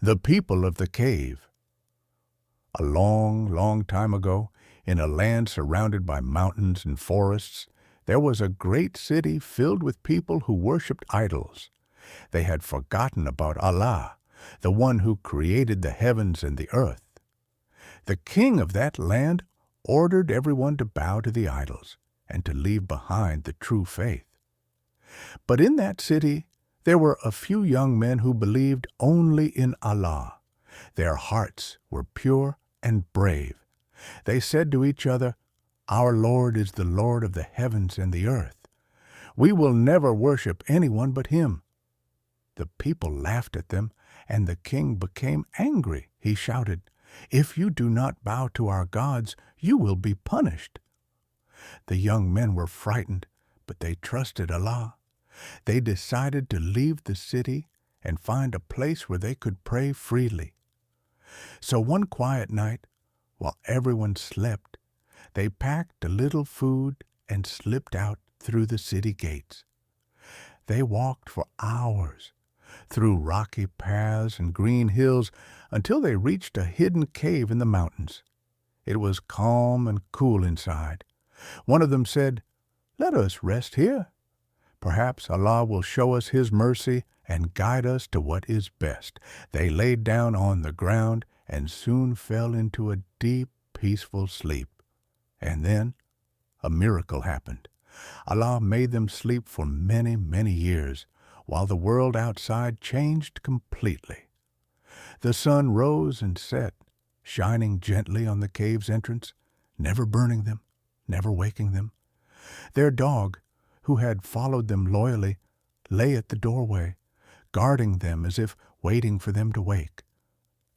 The people of the cave. A long, long time ago, in a land surrounded by mountains and forests, there was a great city filled with people who worshipped idols. They had forgotten about Allah, the one who created the heavens and the earth. The king of that land ordered everyone to bow to the idols and to leave behind the true faith. But in that city there were a few young men who believed only in Allah. Their hearts were pure and brave. They said to each other, "Our Lord is the Lord of the heavens and the earth. We will never worship anyone but Him." The people laughed at them, and the king became angry. He shouted, "If you do not bow to our gods, you will be punished." The young men were frightened, but they trusted Allah. They decided to leave the city and find a place where they could pray freely. So one quiet night, while everyone slept, they packed a little food and slipped out through the city gates. They walked for hours, through rocky paths and green hills, until they reached a hidden cave in the mountains. It was calm and cool inside. One of them said, "Let us rest here. Perhaps Allah will show us His mercy and guide us to what is best." They laid down on the ground and soon fell into a deep, peaceful sleep. And then a miracle happened. Allah made them sleep for many, many years, while the world outside changed completely. The sun rose and set, shining gently on the cave's entrance, never burning them, never waking them. Their dog, who had followed them loyally, lay at the doorway, guarding them as if waiting for them to wake.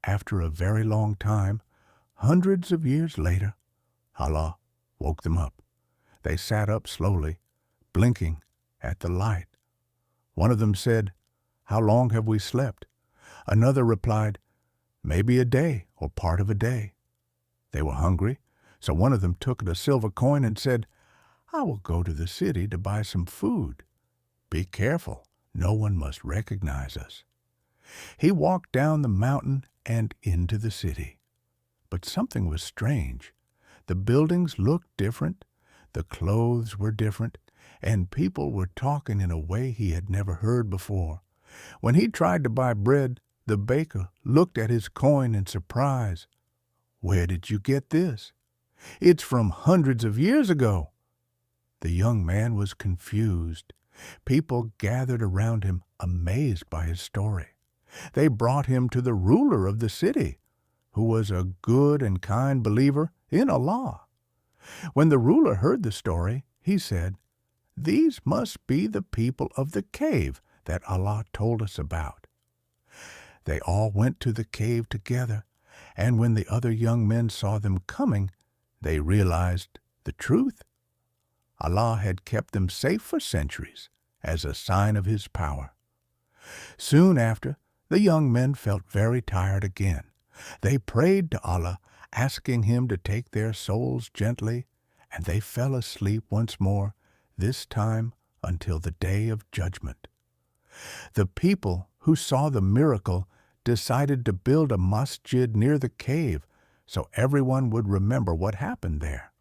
After a very long time, hundreds of years later, Allah woke them up. They sat up slowly, blinking at the light. One of them said, "How long have we slept?" Another replied, "Maybe a day or part of a day." They were hungry, so one of them took a silver coin and said, "I will go to the city to buy some food. Be careful, no one must recognize us." He walked down the mountain and into the city. But something was strange. The buildings looked different, the clothes were different, and people were talking in a way he had never heard before. When he tried to buy bread, the baker looked at his coin in surprise. "Where did you get this? It's from hundreds of years ago." The young man was confused. People gathered around him, amazed by his story. They brought him to the ruler of the city, who was a good and kind believer in Allah. When the ruler heard the story, he said, "These must be the people of the cave that Allah told us about." They all went to the cave together, and when the other young men saw them coming, they realized the truth. Allah had kept them safe for centuries as a sign of His power. Soon after, the young men felt very tired again. They prayed to Allah, asking Him to take their souls gently, and they fell asleep once more, this time until the day of judgment. The people who saw the miracle decided to build a masjid near the cave so everyone would remember what happened there.